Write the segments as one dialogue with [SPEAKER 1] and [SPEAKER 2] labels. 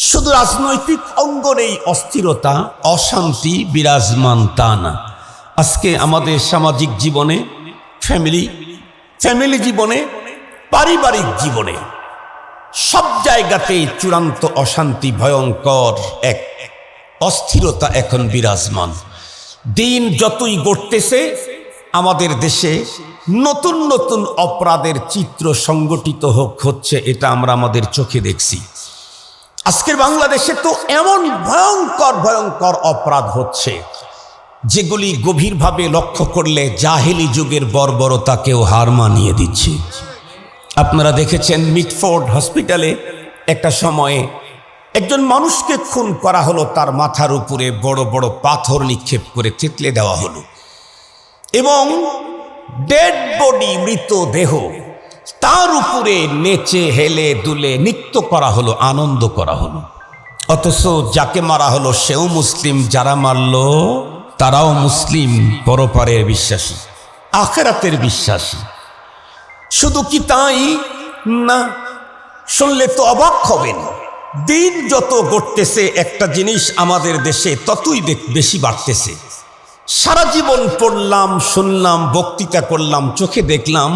[SPEAKER 1] শুধু রাজনৈতিক অঙ্গনেই অস্থিরতা অশান্তি বিরাজমান তা না, আজকে আমাদের সামাজিক জীবনে ফ্যামিলি জীবনে পারিবারিক জীবনে সব জায়গাতেই চূড়ান্ত অশান্তি ভয়ঙ্কর এক অস্থিরতা এখন বিরাজমান। দিন যতই গড়তেছে আমাদের দেশে নতুন নতুন অপরাধের চিত্র সংগঠিত হচ্ছে, এটা আমরা আমাদের চোখে দেখছি। আজকের বাংলাদেশে তো এমন ভয়ঙ্কর ভয়ঙ্কর অপরাধ হচ্ছে যেগুলি গভীরভাবে লক্ষ্য করলে জাহেলি যুগের বর্বরতাকেও হার মানিয়ে দিচ্ছে। আপনারা দেখেছেন মিটফোর্ড হসপিটালে একটা সময়ে একজন মানুষকে খুন করা হলো, তার মাথার উপরে বড় বড় পাথর নিক্ষেপ করে থেতলে দেওয়া হলো এবং ডেড বডি মৃতদেহ তার উপরে নেচে হেলে দুলে নৃত্য করা হলো, আনন্দ করা হলো। অথচ যাকে মারা হলো সেও মুসলিম, যারা মারল তারাও মুসলিম, পরপারের বিশ্বাসী, আখিরাতের বিশ্বাসী। শুধু কি তাই না, শুনলে তো অবাক হবেন, দিন যত গড়তেছে একটা জিনিস আমাদের দেশে ততই বেশি বাড়তেছে। সারা জীবন পড়লাম, শুনলাম, বক্তৃতা করলাম, চোখে দেখলাম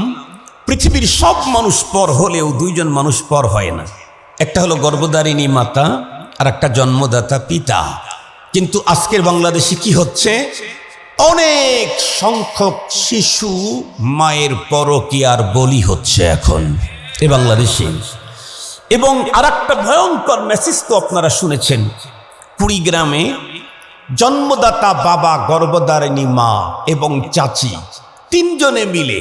[SPEAKER 1] পৃথিবীর সব মানুষ পর হলেও দুইজন মানুষ পর হয় না, একটা হলো গর্ভধারিণী মাতা আর একটা জন্মদাতা পিতা। কিন্তু আজকের বাংলাদেশে কি হচ্ছে, অনেক সংখ্যক শিশু মায়ের পরকীয়ার বলি হচ্ছে এখন এ বাংলাদেশে। এবং আর একটা ভয়ঙ্কর মেসেজ তো আপনারা শুনেছেন, কুড়িগ্রামে জন্মদাতা বাবা, গর্ভধারিণী মা এবং চাচি তিনজনে মিলে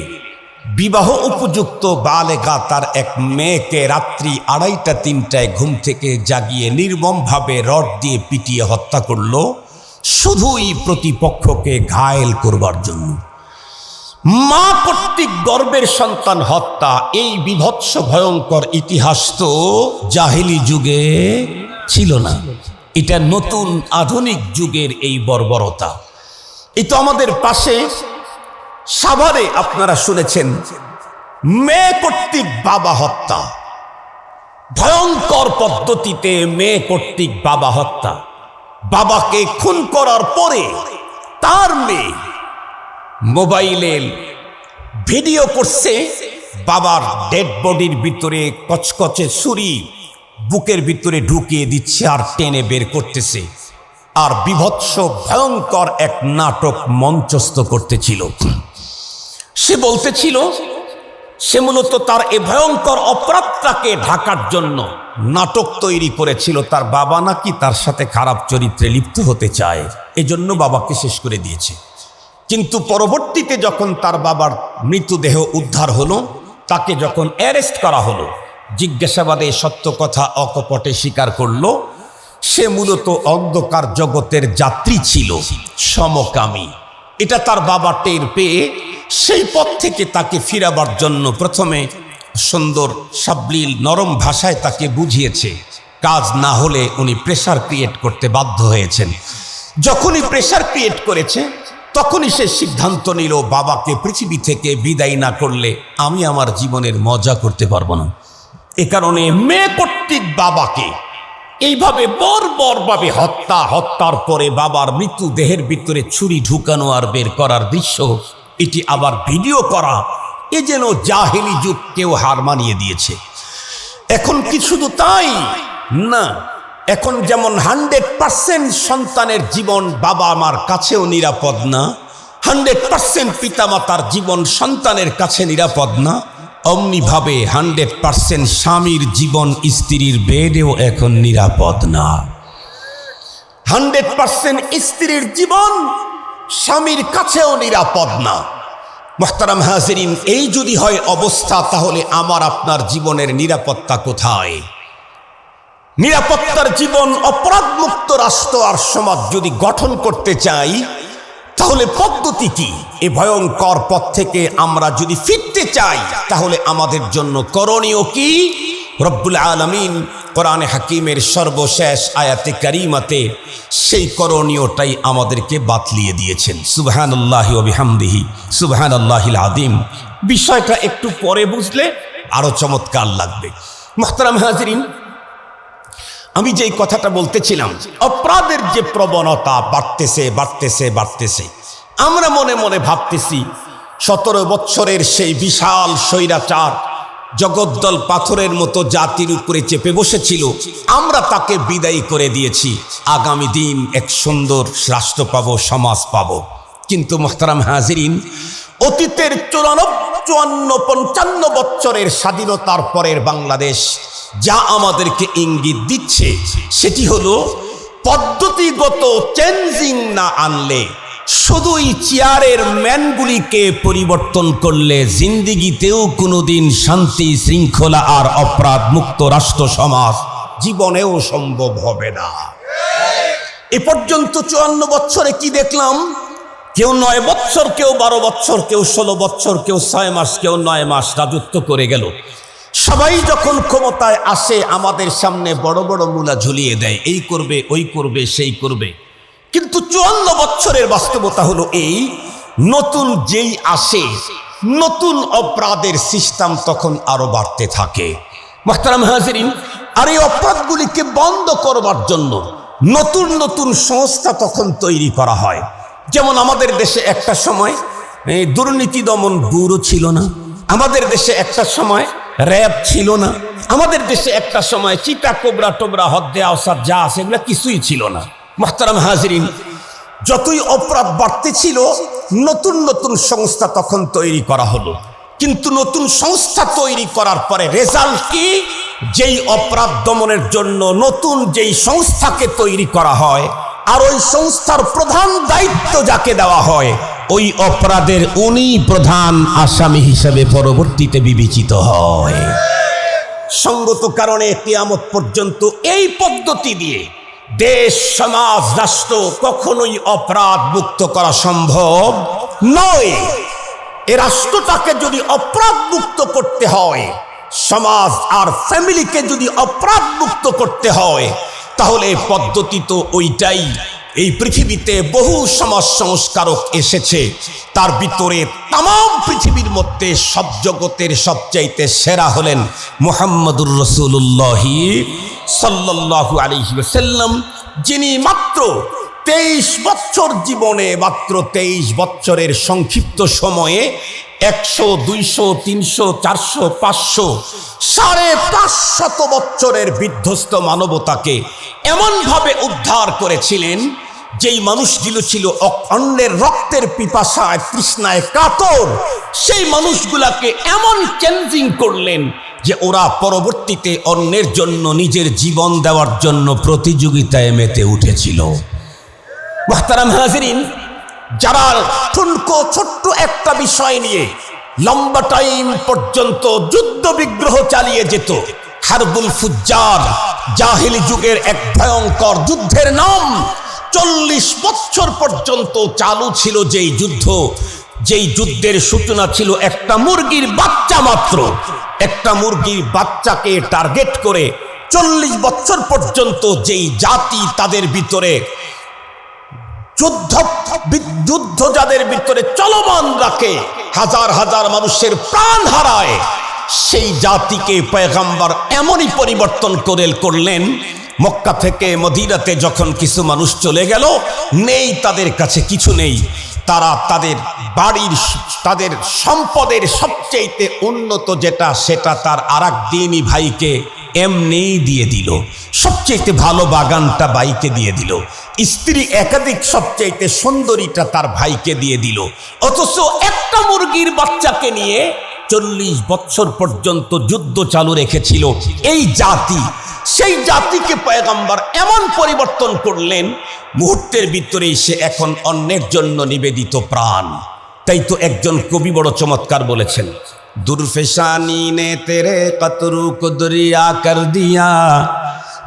[SPEAKER 1] বিবাহ উপযুক্ত বালেগা তার এক মেয়েকে রাত্রি 2:30-3টায় ঘুম থেকে জাগিয়ে নির্মমভাবে রড দিয়ে পিটিয়ে হত্যা করল, শুধুই প্রতিপক্ষকে ঘায়েল করবার জন্য। মা কর্তৃক গর্ভের সন্তান হত্যা, এই বিভৎস ভয়ঙ্কর ইতিহাস তো জাহেলি যুগে ছিল না, এটা নতুন আধুনিক যুগের এই বর্বরতা। এই তো আমাদের পাশে সাভারে আপনারা শুনেছেন মেয়ে কর্তৃক বাবা হত্যা, ভয়ঙ্কর পদ্ধতিতে মেয়ে কর্তৃক বাবা হত্যা। বাবাকে খুন করার পরে তার মেয়ে মোবাইলে ভিডিও করছে, বাবার ডেড বডির ভিতরে কচকচে ছুরি বুকের ভিতরে ঢুকিয়ে দিচ্ছে আর টেনে বের করতেছে, আর বিভৎস ভয়ঙ্কর এক নাটক মঞ্চস্থ করতেছিল। সে বলতেছিল সে মূলত তার এ ভয়ঙ্কর অপরাধটাকে ঢাকার জন্য নাটক তৈরি করেছিল। তার বাবা নাকি তার সাথে খারাপ চরিত্রে লিপ্ত হতে চায়, এজন্য বাবাকে শেষ করে দিয়েছে। কিন্তু পরবর্তীতে যখন তার বাবার মৃতদেহ উদ্ধার হলো, তাকে যখন অ্যারেস্ট করা হলো, জিজ্ঞাসাবাদে সত্য কথা অকপটে স্বীকার করলো সে মূলত অন্ধকার জগতের যাত্রী ছিল, সমকামী। এটা তার বাবা টের পেয়ে সেই পথ থেকে তাকে ফিরাবার জন্য প্রথমে সুন্দর সাবলীল নরম ভাষায় তাকে বুঝিয়েছে, কাজ না হলে উনি প্রেসার ক্রিয়েট করতে বাধ্য হয়েছেন। যখনই প্রেসার ক্রিয়েট করেছে তখনই সে সিদ্ধান্ত নিল, বাবাকে পৃথিবী থেকে বিদায় না করলে আমি আমার জীবনের মজা করতে পারবো না। এ কারণে মেয়ে কর্তৃক বাবাকে এইভাবে বর্বরভাবে হত্যার পরে বাবার মৃতদেহের ভিতরে ছুরি ঢুকানো আর বের করার দৃশ্য, এটি আবার ভিডিও করা, এ যেন জাহেলি যুগ কেউ হার মানিয়ে দিয়েছে। এখন কি শুধু তাই না, এখন যেমন 100% সন্তানের জীবন বাবা মার কাছেও নিরাপদ না, 100% পিতামাতার জীবন সন্তানের কাছে নিরাপদ না, অমনিভাবে 100% স্বামীর জীবন স্ত্রীর বেডেও এখন নিরাপদ না। 100% স্ত্রীর জীবন স্বামীর কাছেও নিরাপদ না। মুহতারাম হাজিরিন, এই যদি হয় অবস্থা, তাহলে আমার আপনার জীবনের নিরাপত্তা কোথায়? নিরাপত্তার জীবন, অপরাধমুক্ত রাষ্ট্র আর সমাজ যদি গঠন করতে চাই, তাহলে পদ্ধতি কি? এ ভয়ঙ্কর পথ থেকে আমরা যদি ফিরতে চাই, তাহলে আমাদের জন্য করণীয় কি? রব্বুল আলামিন কোরআনে হাকিমের সর্বশেষ আয়াতে কারিমাতে সেই করণীয়টাই আমাদেরকে বাতলিয়ে দিয়েছেন। সুবহানাল্লাহি ওয়া বিহামদিহি সুবহানাল্লাহিল আযীম। বিষয়টা একটু পরে বুঝলে আরো চমৎকার লাগবে। মুহতারাম হাজিরিন, আমি যেই কথাটা বলতেছিলাম, অপরাধের যে প্রবণতা বাড়তেছে বাড়তেছে বাড়তেছে, আমরা মনে মনে ভাবতেছি 17 বৎসরের সেই বিশাল স্বৈরাচার জগদ্দল পাথরের মতো জাতির উপরে চেপে বসেছিল, আমরা তাকে বিদায়ী করে দিয়েছি, আগামী দিন এক সুন্দর রাষ্ট্র পাবো, সমাজ পাবো। কিন্তু মোহতারাম হাজিরিন, অতীতের 54-55 বৎসরের স্বাধীনতার পরের বাংলাদেশ যা আমাদেরকে ইঙ্গিত দিচ্ছে সেটি হলো পদ্ধতিগত চেঞ্জিং না আনলে, শুধুই চেয়ারের ম্যানগুলিকে পরিবর্তন করলে জিন্দিগিতেও কোনোদিন শান্তি শৃঙ্খলা আর অপরাধ মুক্ত রাষ্ট্র সমাজ জীবনেও সম্ভব হবে না। এ পর্যন্ত 54 বৎসরে কি দেখলাম? কেউ 9 বৎসর, কেউ 12 বৎসর, কেউ 16 বৎসর, কেউ 6 মাস, কেউ 9 মাস রাজত্ব করে গেল। সবাই যখন ক্ষমতায় আসে আমাদের সামনে বড় বড় মূলা ঝুলিয়ে দেয়, এই করবে, ওই করবে, সেই করবে। কিন্তু 54 বৎসরের বাস্তবতা হলো এই, নতুন যেই আসে নতুন অপরাধের সিস্টেম তখন আরো বাড়তে থাকে। মুহতারাম হাজিরিন, আর এই অপরাধগুলিকে বন্ধ করবার জন্য নতুন নতুন সংস্থা তখন তৈরি করা হয়। যেমন আমাদের দেশে একটা সময় দুর্নীতি দমন ব্যুরো ছিল না, আমাদের দেশে একটা সময় র্যাব ছিল না, আমাদের দেশে একটা সময় চিতা কোবরা টোবরা হদ্দে আওসাদ যা আছে এগুলো কিছুই ছিল না। মুহতারাম হাজিরিন, যতই অপরাধ বাড়তেছিল নতুন নতুন সংস্থা তখন তৈরি করা হলো। কিন্তু নতুন সংস্থা তৈরি করার পরে রেজাল্ট কি? যেই অপরাধ দমনের জন্য নতুন যেই সংস্থাকে তৈরি করা হয় আর ওই সংস্থার প্রধান দায়িত্ব যাকে দেওয়া হয়, ওই অপরাধের উনি প্রধান আসামি হিসেবে পরবর্তীতে বিবেচিত হয়। সঙ্গত কারণে কিয়ামত পর্যন্ত এই পদ্ধতি দিয়ে দেশ, সমাজ, রাষ্ট্র কখনোই অপরাধ মুক্ত করা সম্ভব নয়। এ রাষ্ট্রটাকে যদি অপরাধ মুক্ত করতে হয়, সমাজ আর ফ্যামিলিকে যদি অপরাধ মুক্ত করতে হয়, তাহলে পদ্ধতি তো ওইটাই। এই পৃথিবীতে বহু সমাজ সংস্কারক এসেছে, তার ভিতরে তাম পৃথিবীর মধ্যে সব জগতের সবচাইতে সেরা হলেন মুহাম্মদুর রাসূলুল্লাহ সাল্লাল্লাহু আলাইহি ওয়াসাল্লাম, যিনি মাত্র 23 বছর জীবনে, মাত্র 23 বছরের সংক্ষিপ্ত সময়ে 100, 200, 300, 400, 500, 550 বছরের বিধ্বস্ত মানবতাকে এমনভাবে উদ্ধার করেছিলেন, যেই মানুষগুলো ছিল অন্যের রক্তের পিপাসায় তৃষ্ণায় কাতর, সেই মানুষগুলাকে এমন চেঞ্জিং করলেন যে ওরা পরবর্তীতে অন্যের জন্য নিজের জীবন দেওয়ার জন্য প্রতিযোগিতায় মেতে উঠেছিল। মুহতারাম হাজিরিন, যারা ঠুনকো ছোট্ট একটা বিষয় নিয়ে লম্বা টাইম পর্যন্ত যুদ্ধ বিগ্রহ চালিয়ে যেত, হারবুল ফুজ্জার জাহিলি যুগের এক ভয়ঙ্কর যুদ্ধের নাম 40 বছর পর্যন্ত চালু ছিল যেই যুদ্ধ, যেই যুদ্ধের সূচনা ছিল একটা মুরগির বাচ্চা মাত্র, একটা মুরগির বাচ্চাকে টার্গেট করে 40 বছর পর্যন্ত যেই জাতি তাদের ভিতরে যুদ্ধ যাদের ভিতরে চলমান রাখে, হাজার হাজার মানুষের প্রাণ হারায়, সেই জাতিকে পয়গম্বর এমনই পরিবর্তন করলেন, মক্কা থেকে মদিনাতে যখন কিছু মানুষ চলে গেল, নেই তাদের কাছে কিছু নেই, তারা তাদের বাড়ির, তাদের সম্পদের সবচেয়ে উন্নত যেটা সেটা তার আরেক দিনই ভাইকে এমনিই দিয়ে দিল, সবচেয়ে ভালো বাগানটা ভাইকে দিয়ে দিল, স্ত্রী একাধিক সবচেয়ে সুন্দরীটা তার ভাইকে দিয়ে দিল, অথচ একটা মুরগির বাচ্চাকে নিয়ে 40 বছর পর্যন্ত যুদ্ধ চালু রেখেছিল এই জাতি। সেই জাতিকে পয়গম্বর এমন পরিবর্তন করলেন, মুহূর্তের ভিতরেই সে এখন অন্যের জন্য নিবেদিত প্রাণ। তাই তো একজন কবি বড় চমৎকার বলেছেন, দুরফেশানি নে তেরে কতরু কো দরিয়া কর দিয়া,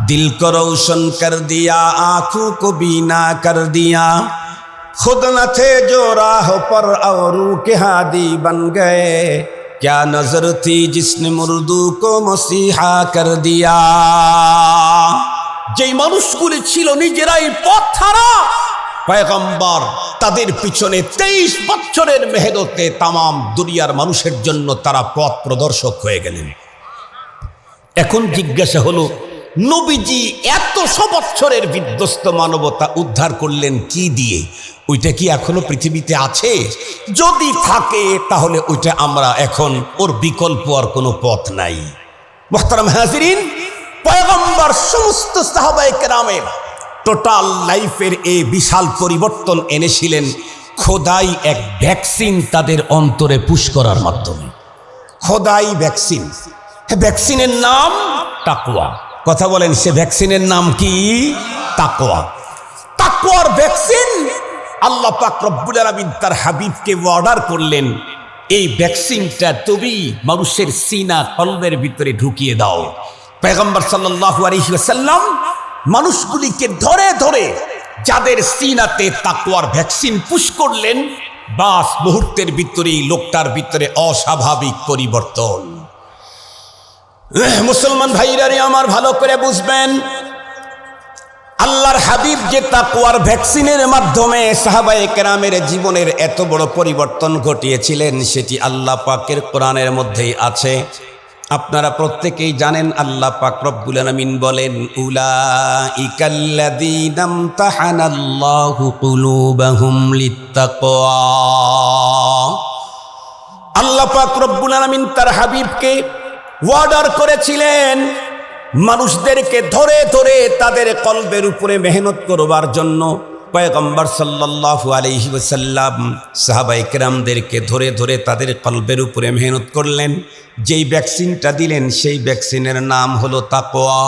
[SPEAKER 1] दिल को रोशन कर दिया, आंखों को बीना कर दिया, खुद न थे जो राह पर औरू के हादी बन गए, क्या नजर थी जिसने मुर्दू को मसीहा कर दिया। যেই মানুষগুলি ছিল নিজেরাই পথ হারা, পয়গম্বর তাদের পিছনে 23 বছরের মেহনতে তাম দুনিয়ার মানুষের জন্য তারা পথ প্রদর্শক হয়ে গেলেন। এখন জিজ্ঞাসা হলো, নবীজি 100 বছরের বিধ্বস্ত মানবতা উদ্ধার করলেন কি দিয়ে? ওইটা কি এখনো পৃথিবীতে আছে? যদি থাকে তাহলে ওইটা আমরা এখন, ওর বিকল্প আর কোনো পথ নাই। মুহতারাম হাজিরিন, পয়গম্বর সমস্ত সাহাবায়ে কেরামের টোটাল লাইফের এই বিশাল পরিবর্তন এনেছিলেন খোদাই এক ভ্যাকসিন তাদের অন্তরে পুশ করার মাধ্যমে। খোদাই ভ্যাকসিন, ভ্যাকসিনের নাম তাকওয়া। কথা বলেন, সে ভ্যাকসিনের নাম কি? তাকওয়া। তাকওয়ার ভ্যাকসিন আল্লাহ পাক রব্বুল আলামিন তার হাবিবকে অর্ডার করলেন, এই ভ্যাকসিনটা তুমি মানুষের সিনা কলবের ভিতরে ঢুকিয়ে দাও। পয়গম্বর সাল্লাল্লাহু আলাইহি ওয়াসাল্লাম মানুষগুলিকে ধরে ধরে যাদের সিনাতে তাকওয়ার ভ্যাকসিন পুশ করলেন, বাস মুহূর্তের ভিতরেই লোকটার ভিতরে অস্বাভাবিক পরিবর্তন। মুসলমান ভাইরা রে আমার, ভালো করে বুঝবেন, আল্লাহর হাবিব যে তাকওয়ার ভ্যাকসিনের মাধ্যমে সাহাবায়ে কেরামের জীবনের এত বড় পরিবর্তন ঘটিয়েছিলেন, সেটি আল্লাহ পাকের কোরআনের মধ্যেই আছে। আপনারা প্রত্যেকেই জানেন, আল্লাহ পাক রব্বুল আলামিন বলেন, উলাইকাল্লাযীনা ইমতাহানাল্লাহু কুলুবাহুম লিত্তাকওয়া। আল্লাহ পাক রব্বুল আলামিন তার হাবিবকে অর্ডার করেছিলেন মানুষদেরকে ধরে ধরে তাদের কলবের উপরে মেহনত করবার জন্য। পয়গম্বর সাল্লাল্লাহু আলাইহি ওয়াসাল্লাম সাহাবায়ে কেরামদেরকে ধরে ধরে তাদের কলবের উপরে মেহনত করলেন। যেই ভ্যাকসিনটা দিলেন সেই ভ্যাকসিনের নাম হলো তাকওয়া।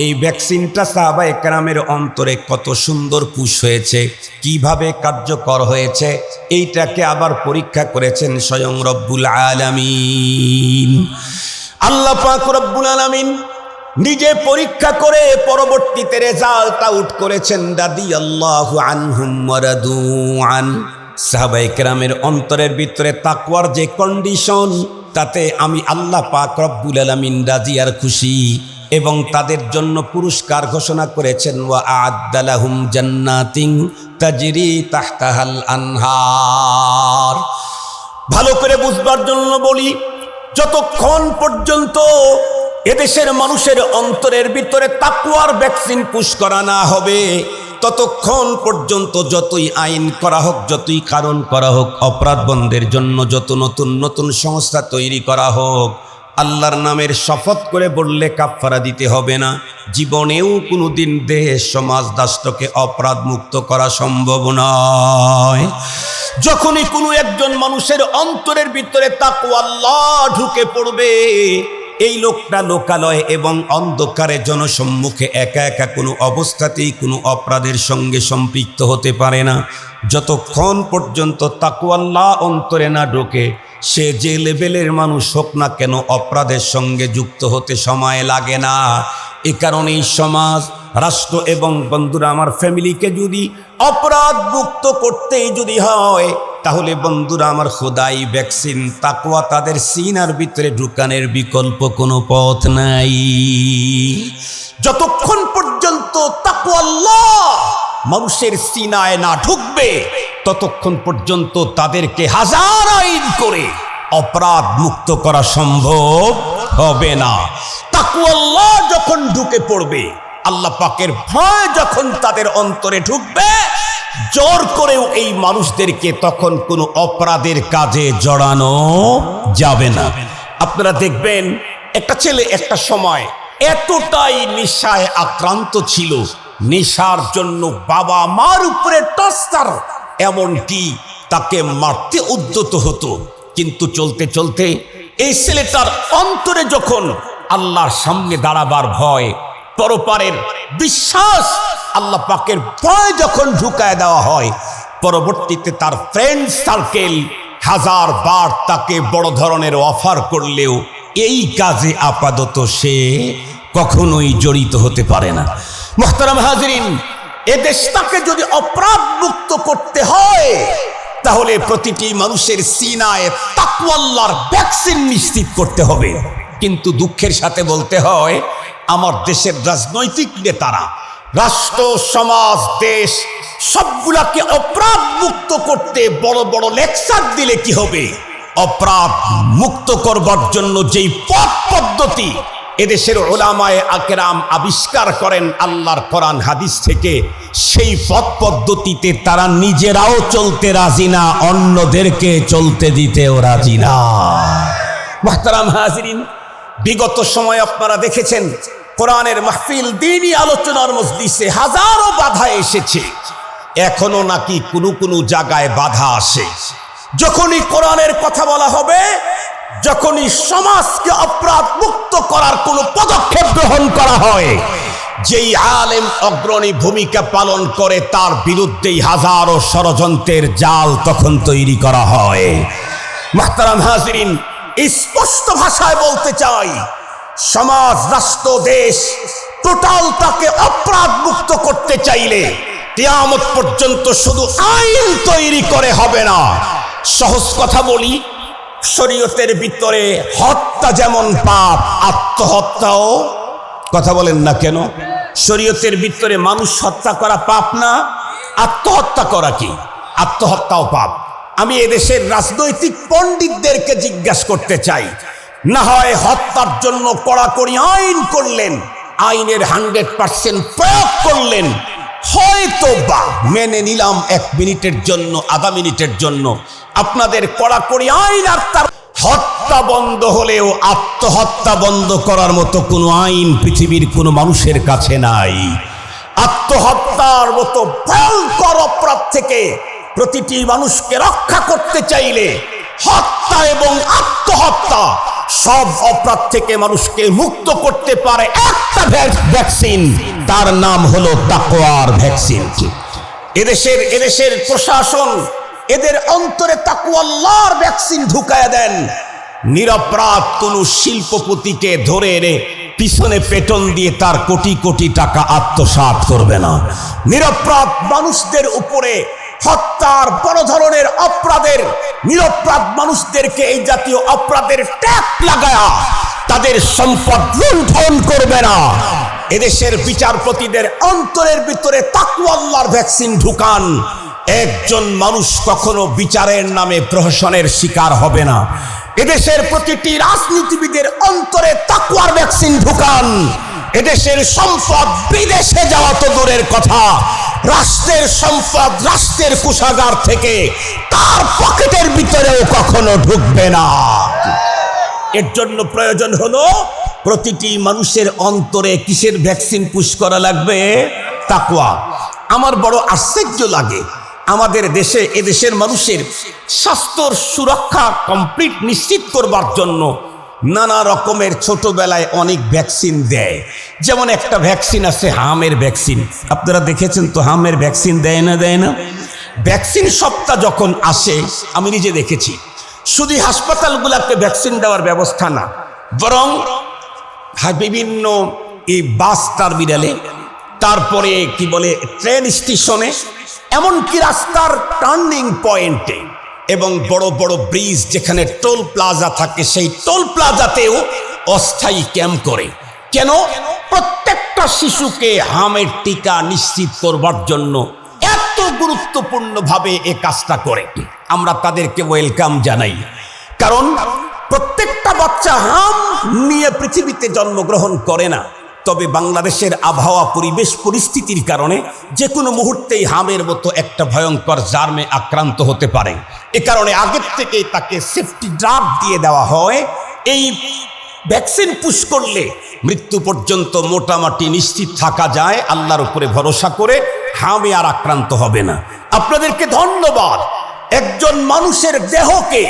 [SPEAKER 1] এই ভ্যাকসিনটা সাহাবায়ে কেরামের অন্তরে কত সুন্দর পুশ হয়েছে, কিভাবে কার্যকর হয়েছে, এইটাকে আবার পরীক্ষা করেছেন স্বয়ং রব্বুল আলামিন। আল্লাহ পাক রব্বুল আলামিন নিজে পরীক্ষা করে পরবর্তীতে রেজাল্ট আউট করেছেন। রাদিয়াল্লাহু আনহুম ওয়া রাদু আন। সাহাবায়ে কেরামের অন্তরের ভিতরে তাকওয়ার যে কন্ডিশন, তাতে আমি আল্লাহ পাক রব্বুল আলামিন রাজি আর খুশি, এবং তাদের জন্য পুরস্কার ঘোষণা করেছেন, ওয়া আ'আদ্দা লাহুম জান্নাতিন তাজরি তাহতাহাল আনহার। ভালো করে বুঝবার জন্য বলি, যতক্ষণ পর্যন্ত এদেশের মানুষের অন্তরের ভিতরে তাকওয়ার ভ্যাকসিন পুশ করা না হবে, ততক্ষণ পর্যন্ত যতই আইন করা হোক, যতই কারণ করা হোক, অপরাধ বন্ধের জন্য যত নতুন নতুন সংস্থা তৈরি করা হোক, আল্লাহর নামের শপথ করে বললে কাফারা দিতে হবে না। জীবনেও কোনোদিন দেশ সমাজ রাষ্ট্রকে অপরাধ মুক্ত করা সম্ভব নয়। যখনই কোনো একজন মানুষের অন্তরের ভিতরে তাকওয়া আল্লাহ ঢুকে পড়বে, এই লোকটা লোকালয়ে এবং অন্ধকারে জনসম্মুখে একা একা কোনো অবস্থাতেই কোনো অপরাধের সঙ্গে সম্পৃক্ত হতে পারে না। যতক্ষণ পর্যন্ত তাকওয়া আল্লাহ অন্তরে না ঢোকে, সে যে লেভেলের মানুষ হোক না কেন, অপরাধের সঙ্গে যুক্ত হতে সময় লাগে না। এ কারণেই সমাজ, রাষ্ট্র এবং বন্ধুরা আমার, ফ্যামিলিকে যদি অপরাধ মুক্ত করতেই যদি হয়, তাহলে বন্ধুরা আমার খোদাই ভ্যাকসিন তাকওয়া তাদের সিনার ভিতরে ঢুকানোর বিকল্প কোনো পথ নাই। যতক্ষণ পর্যন্ত তাকওয়া আল্লাহ মানুষের সিনায় না ঢুকবে, ততক্ষণ পর্যন্ত তাদেরকে হাজার আইন করে অপরাধ মুক্ত করা সম্ভব হবে না। তাকওয়া আল্লাহ যখন ঢুকে পড়বে, আল্লাহ পাকের ভয় যখন তাদের অন্তরে ঢুকবে, জোর করেও এই মানুষদেরকে তখন কোনো অপরাধের কাজে জড়ানো যাবে না। আপনারা দেখবেন, একটা ছেলে একটা সময় এতটাই নেশায় আক্রান্ত ছিল, নেশার জন্য বাবা মার উপরে টর্চার, এমনকি তাকে মারতে উদ্যত হতো। কিন্তু চলতে চলতে এই ছেলেটার অন্তরে যখন আল্লাহর সামনে দাঁড়াবার ভয়, পরপারের বিশ্বাস, আল্লাহ পাকের ভয় যখন ঢুকায় দেওয়া হয়, পরবর্তীতে তার ফ্রেন্ড সার্কেল হাজার বার তাকে বড় ধরনের অফার করলেও এই কাজে আপাতত সে কখনোই জড়িত হতে পারে না। মুহতারাম হাজিরিন, এ দেশটাকে যদি অপরাধ মুক্ত করতে হয়, তাহলে প্রতিটি মানুষের সিনায় তাকওয়া আল্লাহর ভ্যাকসিন নিশ্চিত করতে হবে। কিন্তু দুঃখের সাথে বলতে হয়, আমার দেশের রাজনৈতিক নেতারা, রাষ্ট্র, সমাজ, দেশ সবগুলাকে অপরাধ মুক্ত করতে বড় বড় লেকচার দিলে কি হবে? অপরাধ মুক্ত করবার জন্য যেই পথ পদ্ধতি, এদেশের উলামায়ে আকরাম আবিষ্কার করেন আল্লাহর কোরআন হাদিস থেকে, সেই পথ পদ্ধতিতে তারা নিজেরাও চলতে রাজি না, অন্যদেরকে চলতে দিতেও রাজি না। মুহতারাম হাজিরিন, বিগত সময় আপনারা দেখেছেন কোরআনের মাহফিল, দ্বীনি আলোচনার মজলিসে হাজারো বাধা এসেছে। এখনো নাকি কোনো জায়গায় বাধা আসে। যখনই কোরআনের কথা বলা হবে, যখনই সমাজকে অপরাধ মুক্ত করার কোনো পদক্ষেপ গ্রহণ করা হয়, যেই আলেম অগ্রণী ভূমিকা পালন করে তার বিরুদ্ধেই হাজারো ষড়যন্ত্রের জাল তখন তৈরি করা হয়। মুহতারাম হাজিরিন, স্পষ্ট ভাষায় বলতে চাই, সমাজ, রাষ্ট্র, দেশ টোটালটাকে অপরাধ মুক্ত করতে চাইলে কিয়ামত পর্যন্ত শুধু আইন তৈরি করে হবে না। সহজ কথা বলি, শরীয়তের ভিতরে হত্যা যেমন পাপ, আত্মহত্যাও, কথা বলেন না কেন? শরীয়তের ভিতরে মানুষ হত্যা করা পাপ না? আত্মহত্যা করা কি? আত্মহত্যাও পাপ। আমি এদেশের রাজনৈতিক পণ্ডিতদেরকে জিজ্ঞাসা করতে চাই, না হয় হত্যার জন্য কড়াকড়ি আইন করলেন, আইনের 100% প্রয়োগ করলেন, হয়তো বা মেনে নিলাম 1 মিনিটের জন্য, আধা মিনিটের জন্য আপনাদের কড়াকড়ি আইন, আর তার হত্যা বন্ধ হলেও আত্মহত্যা বন্ধ করার মতো কোনো আইন পৃথিবীর কোনো মানুষের কাছে নাই। আত্মহত্যার মতো ভয়ঙ্কর অপরাধ থেকে প্রতিটি মানুষকে রক্ষা করতে চাইলে হত্যা এবং আত্মহত্যা সব অপরাধ থেকে মানুষকে মুক্ত করতে পারে একটা ভ্যাকসিন, তার নাম হলো তাকওয়ার ভ্যাকসিন। এদেশের প্রশাসন এদের অন্তরে তাকওয়া আল্লাহর ভ্যাকসিন ঢুকায়া দেন। নিরপরাধ কোন শিল্পপতিকে ধরে এনে পিছনে পেটন দিয়ে তার কোটি কোটি টাকা আত্মসাৎ করবে না। নিরপরাধ মানুষদের উপরে হত্যার, বড় ধরনের অপরাধের, নিরপরাধ মানুষদেরকে এই জাতীয় অপরাধের ট্যাগ লাগায়া তাদের সম্পদ লুণ্ঠন করবে না। এদেশের বিচারপতিদের অন্তরের ভিতরে তাকওয়া আল্লাহর ভ্যাকসিন ঢুকান। একজন মানুষ কখনো বিচারের নামে প্রহসনের শিকার হবে না। এদেশের প্রতিটি রাজনীতিবিদের অন্তরে তাকওয়ার ভ্যাকসিন ঢুকান। এদেশের সম্পদ বিদেশে যাওয়া তো দূরের কথা, রাষ্ট্রের সম্পদ রাষ্ট্রের কোষাগার থেকে তার পকেটের ভিতরেও কখনো ঢুকবে না। এর জন্য প্রয়োজন হলো প্রতিটি মানুষের অন্তরে কিসের ভ্যাকসিন পুশ করা লাগবে? তাকওয়া। আমার বড় আশ্চর্য লাগে, আমাদের দেশে, এদেশের মানুষের স্বাস্থ্যর সুরক্ষা কমপ্লিট নিশ্চিত করবার জন্য নানা রকমের ছোটবেলায় অনেক ভ্যাকসিন দেয়। যেমন একটা ভ্যাকসিন আছে হামের ভ্যাকসিন, আপনারা দেখেছেন তো হামের ভ্যাকসিন দেয় না? ভ্যাকসিন সপ্তাহ যখন আসে, আমি নিজে দেখেছি, শুধু হাসপাতালগুলোকে ভ্যাকসিন দেওয়ার ব্যবস্থা না, বরং বিভিন্ন এই বাস টার্মিনালে, তারপরে কি বলে ট্রেন স্টেশনে, এমনকি রাস্তার টার্নিং পয়েন্টে এবং বড় বড় ব্রিজ যেখানে টোল প্লাজা থাকে, সেই টোল প্লাজাতেও অস্থায়ী ক্যাম্প করে। কেন? প্রত্যেকটা শিশুকে হামের টিকা নিশ্চিত করবার জন্য এত গুরুত্বপূর্ণভাবে এ কাজটা করে। আমরা তাদেরকে ওয়েলকাম জানাই, কারণ প্রত্যেকটা বাচ্চা হাম নিয়ে পৃথিবীতে জন্মগ্রহণ করে না। তবে বাংলাদেশের আবহাওয়া, পরিবেশ, পরিস্থিতির কারণে যে কোনো মুহূর্তেই হামের মতো একটা ভয়ঙ্কর জার্মে আক্রান্ত হতে পারে। এ কারণে আগের থেকেই তাকে সেফটি ড্রাগ দিয়ে দেওয়া হয়। এই ভ্যাকসিন পুশ করলে মৃত্যু পর্যন্ত মোটামুটি নিশ্চিত থাকা যায়, আল্লাহর উপরে ভরসা করে হামে আর আক্রান্ত হবে না। আপনাদেরকে ধন্যবাদ, একজন মানুষের দেহকে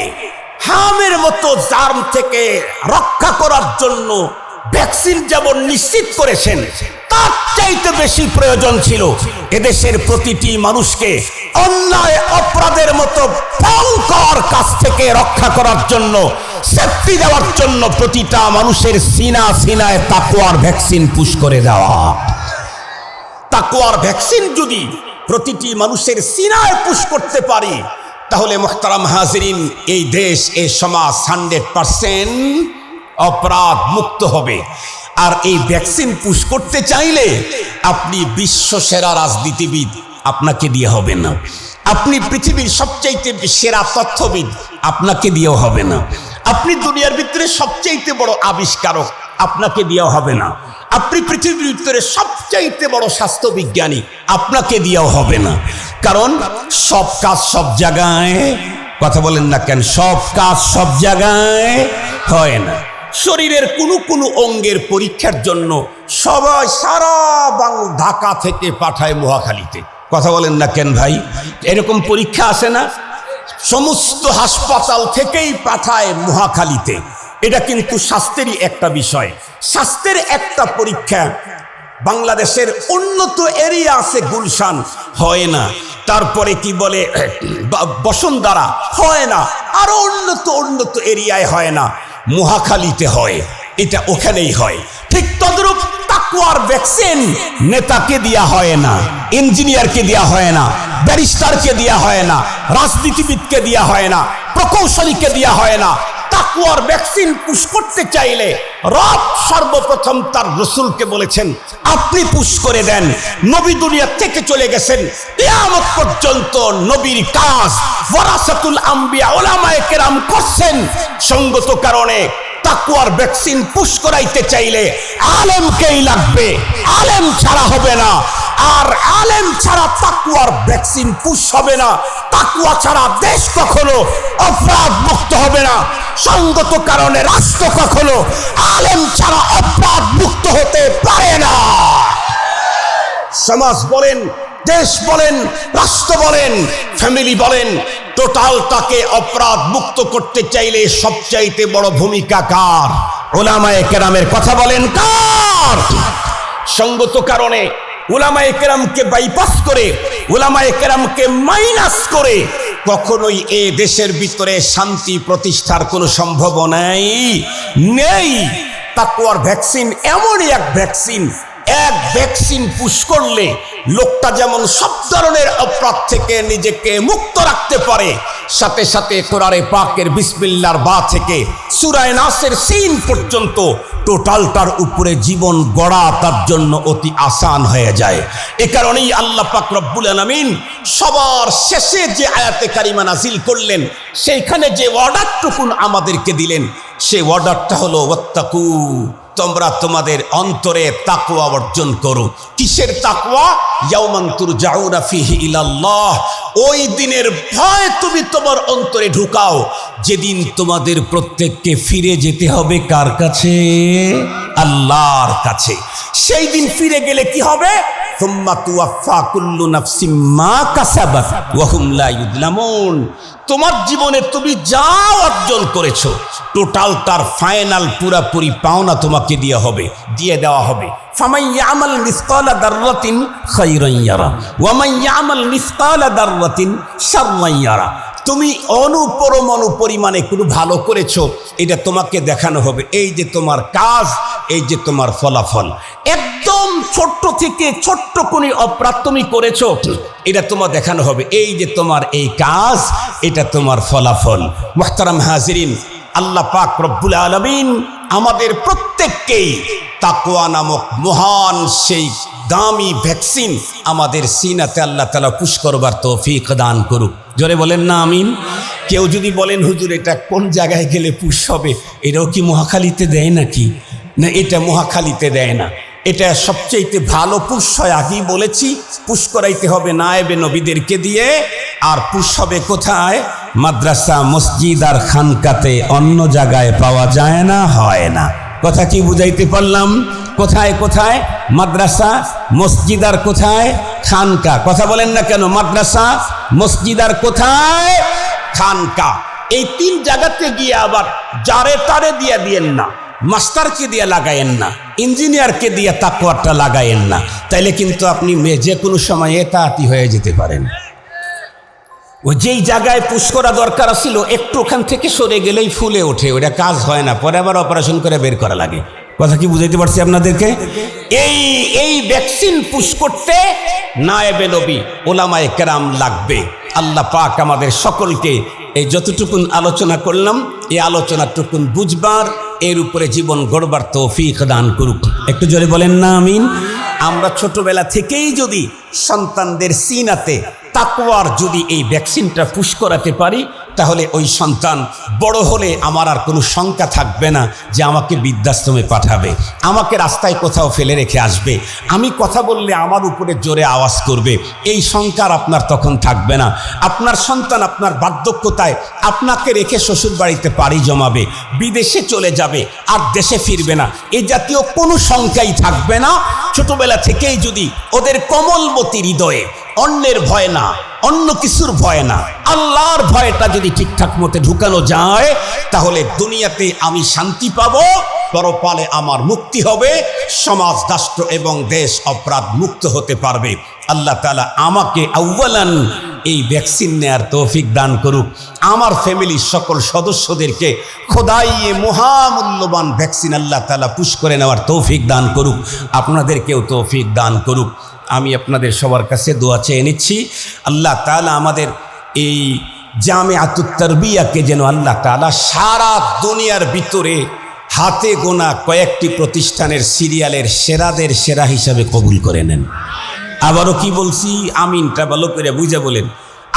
[SPEAKER 1] হামের মতো জার্ম থেকে রক্ষা করার জন্য ভ্যাকসিন যেমন নিশ্চিত করেছেন, তার চাইতে বেশি প্রয়োজন ছিল এদেশের প্রতিটি মানুষকে অন্যায় অপরাধের মতো ভয়ঙ্কর কাজ থেকে রক্ষা করার জন্য, সেফটি দেওয়ার জন্য প্রতিটা মানুষের সিনায় তাকওয়ার ভ্যাকসিন পুশ করে দেওয়া। তাকওয়ার ভ্যাকসিন যদি প্রতিটি মানুষের সিনায় পুশ করতে পারি, তাহলে মুহতারাম হাজিরিন, এই দেশ, এই সমাজ 100% অপরাধ মুক্ত হবে। আর এই ভ্যাকসিন পুশ করতে চাইলে আপনি বিশ্ব সেরা রাজনীতিবিদ, আপনাকে দিয়ে হবে না। আপনি পৃথিবীর সবচাইতে সেরা তথ্যবিদ, আপনাকে দিয়েও হবে না। আপনি দুনিয়ার ভিতরে সবচাইতে বড় আবিষ্কারক, আপনাকে দেওয়া হবে না। আপনি পৃথিবীর ভিতরে সবচাইতে বড় স্বাস্থ্য বিজ্ঞানী, আপনাকে দেওয়াও হবে না। কারণ সব কাজ সব জায়গায়, কথা বলেন না কেন, সব কাজ সব জায়গায় হয় না। শরীরের কোনো কোনো অঙ্গের পরীক্ষার জন্য সবাই সারা ঢাকা থেকে পাঠায় মহাখালীতে, কথা বলেন না কেন ভাই? এরকম পরীক্ষা আসে না? সমস্ত হাসপাতাল থেকেই পাঠায় মহাখালীতে। এটা কিন্তু স্বাস্থ্যেরই একটা বিষয়, স্বাস্থ্যের একটা পরীক্ষা। বাংলাদেশের উন্নত এরিয়া আছে, গুলশান হয় না, তারপরে কি বলে বসুন্ধরা হয় না, আরো উন্নত এরিয়ায় হয় না, মহাখালীতে হয়। এটা ওখানেই হয়। ঠিক তদ্রূপ তাকওয়ার ভ্যাকসিন নেতাকে দেয়া হয় না, ইঞ্জিনিয়ারকে দেয়া হয় না, ব্যারিস্টারকে দেয়া হয় না, রাজনীতিবিদকে দেয়া হয় না, প্রকৌশলীকে দেয়া হয় না। তাকওয়ার ভ্যাকসিন পুশ করতে চাইলে রব সর্বপ্রথম তার রাসূলকে বলেছেন, আপনি পুশ করে দেন। নবী দুনিয়া থেকে চলে গেছেন, কিয়ামত পর্যন্ত নবীর কাজ ওয়ারাসাতুল আম্বিয়া উলামায়ে কেরাম করছেন। সঙ্গত কারণে তাকওয়ার ভ্যাকসিন পুশ করাইতে চাইলে আলেমকেই লাগবে, আলেম ছাড়া হবে না। আর আলেম ছাড়া তাকওয়ার ভ্যাকসিন পুশ হবে না। তাকওয়া ছাড়া দেশ কখনো অপরাধ মুক্ত হবে না। সঙ্গত কারণে রাষ্ট্র কখনো আলেম ছাড়া অপরাধ মুক্ত হতে পারে না। সমাজ বলেন, দেশ বলেন, রাষ্ট্র বলেন, ফ্যামিলি বলেন, টোটালটাকে অপরাধ মুক্ত করতে চাইলে সবচাইতে বড় ভূমিকা কার? উলামায়ে কেরামের, কথা বলেন কার? সঙ্গত কারণে উলামায়ে কেরামকে বাইপাস করে, উলামায়ে কেরামকে মাইনাস করে কখনোই এ দেশের ভিতরে শান্তি প্রতিষ্ঠার কোনো সম্ভাবনাই নেই। তাকওয়ার ভ্যাকসিন এমনই এক ভ্যাকসিন, এক ভ্যাকসিন পুশ করলে লোকটা যেমন সব ধরনের অপরাধ থেকে নিজেকে মুক্ত রাখতে পারে, সাথে সাথে কোরআনে পাকের বিসমিল্লাহর বা থেকে সূরা নাসের সিন পর্যন্ত টোটালটার উপরে জীবন গড়া তার জন্য অতি আসান হয়ে যায়। এ কারণেই আল্লাহ পাক রব্বুল আলামিন সবার শেষে যে আয়াতে কারিমা নাজিল করলেন, সেইখানে যে অর্ডারটুকুন আমাদেরকে দিলেন, সেই অর্ডারটা হলো ওয়াত্তাকু, তোমরা তোমাদের অন্তরে তাকওয়া অর্জন করো। কিসের তাকওয়া? ইয়াউমান তুরজাউনা ফিহি ইলাল্লাহ, ওই দিনের ভয় তুমি তোমার অন্তরে ঢুকাও, যেদিন তোমাদের প্রত্যেককে ফিরে যেতে হবে কার কাছে? আল্লাহর কাছে। সেই দিন ফিরে গেলে কি হবে? সুম্মা তুওয়াফা কুল্লু নাফসিম মা কাসাবাত ওয়া হুম লা ইউযলামুন। তোমার জীবনে তুমি যা অর্জন করেছো টোটাল তার ফাইনাল পুরাপুরি পাওনা তোমাকে দিয়ে দেওয়া হবে। ফামান ইয়ামাল মিসকালা দাররাতিন খায়রান ইয়ারা ওয়া মান ইয়ামাল মিসকালা দাররাতিন শাররান ইয়ারা। তুমি অনুপরমাণু পরিমাণে কোনো ভালো করেছো, এটা তোমাকে দেখানো হবে। এই যে তোমার কাজ, এই যে তোমার ফলাফল। একদম ছোট্ট থেকে ছোট্ট কোনো অপরাধ তুমি করেছো, এটা তোমার দেখানো হবে। এই যে তোমার এই কাজ, এটা তোমার ফলাফল। মুহতারাম হাজিরিন, আল্লাহ পাক রব্বুল আলামিন আমাদের প্রত্যেককেই তাকওয়া নামক মহান সেই দামি ভ্যাকসিন আমাদের সিনাতে আল্লাহ তাআলা পুশ করবার তৌফিক দান করুক। জোরে বলেন না আমিন। কেউ যদি বলেন হুজুর এটা কোন জায়গায় গেলে পুশ হবে, এটাও কি মহাখালীতে দেয় নাকি? না, এটা মহাখালীতে দেয় না। এটা সবচেয়ে ভালো পুশ হয়, আগেই বলেছি, পুশ করাইতে হবে নায়েবে নবীদেরকে দিয়ে। আর পুশ হবে কোথায়? মাদ্রাসা, মসজিদ আর খানকাতে, অন্য জায়গায় পাওয়া যায় না, হয় না। কথা কি বুঝাইতে পারলাম? কোথায় কোথায়? মাদ্রাসা, মসজিদ আর কোথায়? খানকা। কথা বলেন না কেন? মাদ্রাসা, মসজিদ আর কোথায়? খানকা। এই তিন জায়গাতে গিয়ে আবার যারে তারে দিয়ে দিয়েন না, মাস্টারকে দিয়ে লাগায়েন না, ইঞ্জিনিয়ারকে দিয়ে তাকওয়াটা লাগায়েন না, তাইলে কিন্তু আপনি যে কোনো সময় এতাআতি হয়ে যেতে পারেন। ও যেই জায়গায় পুশ করা দরকার ছিল একটু ওখান থেকে সরে গেলেই ফুলে ওঠে, ওটা কাজ হয় না, পরে আবার অপারেশন করে বের করা লাগে। কথা কি বুঝাইতে পারছি আপনাদেরকে? এই ভ্যাকসিন পুশ করতে নায়েবে নবী উলামায়ে কেরাম লাগবে। আল্লাহ পাক আমাদের সকলকে এই যতটুকুন আলোচনা করলাম, এই আলোচনাটুকুন বুঝবার, এর উপরে জীবন গড়বার তৌফিক দান করুক। একটু জোরে বলেন না আমিন। আমরা ছোটবেলা থেকেই যদি সন্তানদের সিনাতে তাকওয়ার যদি এই ভ্যাকসিনটা পুশ করাতে পারি, তাহলে ওই সন্তান বড় হলে আমার আর কোনো শঙ্কা থাকবে না যে আমাকে বৃদ্ধাশ্রমে পাঠাবে, আমাকে রাস্তায় কোথাও ফেলে রেখে আসবে, আমি কথা বললে আমার উপরে জোরে আওয়াজ করবে, এই শঙ্কা আপনার তখন থাকবে না। আপনার সন্তান আপনার বার্ধক্যতায় আপনাকে রেখে শ্বশুর বাড়িতে পাড়ি জমাবে, বিদেশে চলে যাবে, আর দেশে ফিরবে না, এই জাতীয় কোনো শঙ্কাই থাকবে না। ছোটবেলা থেকেই যদি ওদের কোমলমতি হৃদয়ে অন্যের ভয় না, অন্য কিছুর ভয় না, আল্লাহর ভয়টা যদি ঠিকঠাক মতো ঢুকানো যায়, তাহলে দুনিয়াতে আমি শান্তি পাবো, পরকালে আমার মুক্তি হবে, সমাজ, রাষ্ট্র এবং দেশ অপরাধ মুক্ত হতে পারবে। আল্লাহ তাআলা আমাকে আউয়ালান এই ভ্যাকসিন নেয়ার তৌফিক দান করুক, আমার ফ্যামিলির সকল সদস্যদেরকে খোদাই মহামূল্যবান ভ্যাকসিন আল্লাহ তাআলা পুশ করে নেওয়ার তৌফিক দান করুক, আপনাদেরকেও তৌফিক দান করুক। আমি আপনাদের সবার কাছে দোয়া চেয়ে নিচ্ছি, আল্লাহ তাআলা আমাদের এই জামিআতুত তারবিয়াকে যেন আল্লাহ তাআলা সারা দুনিয়ার ভিতরে হাতে গোনা কয়েকটি প্রতিষ্ঠানের সিরিয়ালের সেরাদের সেরা হিসাবে কবুল করে নেন। আবারও কি বলছি, আমিনটা ভালো করে বুঝে বলেন।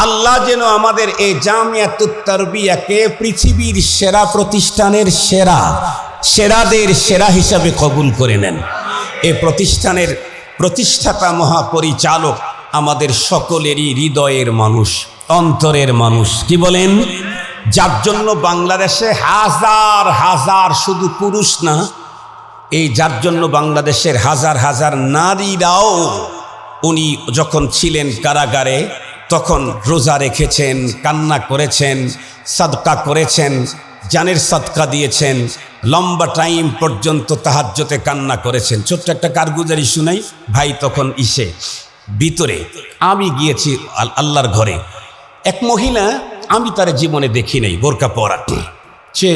[SPEAKER 1] আল্লাহ যেন আমাদের এই জামিআতুত তারবিয়াকে পৃথিবীর সেরা প্রতিষ্ঠানের সেরাদের সেরা হিসাবে কবুল করে নেন। এই প্রতিষ্ঠানের প্রতিষ্ঠাতা মহাপরিচালক আমাদের সকলেরই হৃদয়ের মানুষ, অন্তরের মানুষ, কি বলেন, যার জন্য বাংলাদেশে হাজার হাজার, শুধু পুরুষ না, এই যার জন্য বাংলাদেশের হাজার হাজার নারীরাও উনি যখন ছিলেন কারাগারে তখন রোজা রেখেছেন, কান্না করেছেন, সাদকা করেছেন, জানের সাদকা দিয়েছেন, লম্বা টাইম পর্যন্ত তাহাজ্জুদে কান্না করেছেন। ছোট্ট একটা কারগুজারি শুনাই। ভাই তখন ইসে ভিতরে আমি গিয়েছি আল্লাহর ঘরে, এক মহিলা, আমি তার জীবনে দেখি নাই, বোরকা পরা, সে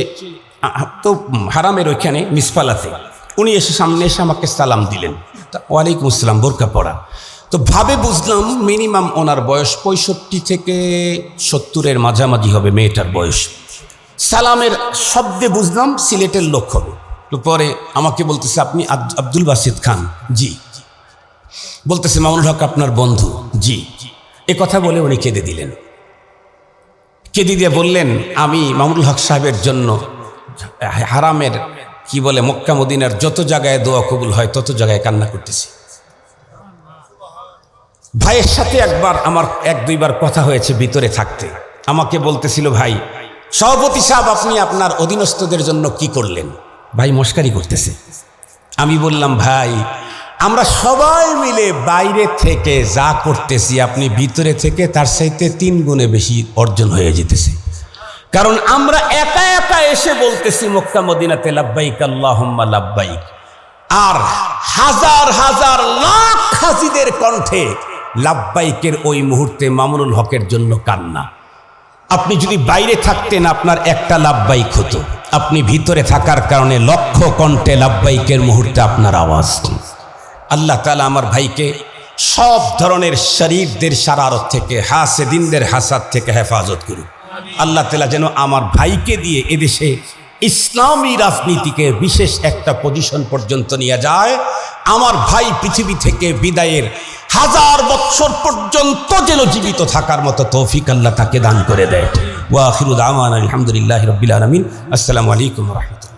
[SPEAKER 1] তো হারামের ওইখানে মিসফালাতে, উনি এসে সামনে এসে আমাকে সালাম দিলেন, ওয়ালাইকুম আসসালাম, বোরকা পরা। তো ভাবে বুঝলাম মিনিমাম ওনার বয়স 65 থেকে 70-এর মাঝামাঝি হবে মেয়েটার বয়স। সালামের শব্দে বুঝলাম সিলেটের লোক হবে। তো পরে আমাকে বলতেছে, আপনি আব্দুল বাসিত খান? জি। বলতেছে, মামুনুল হক আপনার বন্ধু? জি। এ কথা বলে উনি কেঁদে দিলেন। কেঁদে দিয়ে বললেন, আমি মামুনুল হক সাহেবের জন্য হারামের কি বলে মক্কা মদিনার যত জায়গায় দোয়া কবুল হয় তত জায়গায় কান্না করতেছি। ভাইয়ের সাথে একবার আমার 1-2 বার কথা হয়েছে ভিতরে থাকতে, আমাকে বলতেছিল, ভাই সভাপতি সাহেব আপনি আপনার অধীনস্থদের জন্য কি করলেন? ভাই মস্কারি করতেছে। আমি বললাম, ভাই আমরা সবাই মিলে বাইরে থেকে যা করতেছি আপনি ভিতরে থেকে তার চাইতে 3 গুণে বেশি অর্জন হয়ে যেতেছে। কারণ আমরা একা একা এসে বলতেছি মক্কা মদিনাতে লাব্বাইক আল্লাহুম্মা লাব্বাইক, আর হাজার হাজার লাখ হাজিদের কণ্ঠে লাব্বাইকের ওই মুহূর্তে মামুনুল হকের জন্য কান্না। আপনি যদি বাইরে থাকতেন আপনার একটা লাব্বাইক হতো, আপনি ভিতরে থাকার কারণে লক্ষ কণ্ঠে লাব্বাইকের মুহূর্তে আপনার আওয়াজ। আল্লাহ তাআলা আমার ভাইকে সব ধরনের শরীরদের শারারত থেকে, হাসেদিনদের হাসাদ থেকে হেফাজত করুক। আল্লাহ তাআলা যেন আমার ভাইকে দিয়ে এদেশে ইসলামী রাজনীতিকে বিশেষ একটা পজিশন পর্যন্ত নিয়ে যায়। আমার ভাই পৃথিবী থেকে বিদায়ের 1000 বৎসর পর্যন্ত যেন জীবিত থাকার মতো তৌফিক আল্লাহ তাকে দান করে দেয়। ওয়া আখিরু দাওয়ানা আলহামদুলিল্লাহি রাব্বিল আলামিন। আসসালামু আলাইকুম ওয়া রাহমাতুল্লাহ।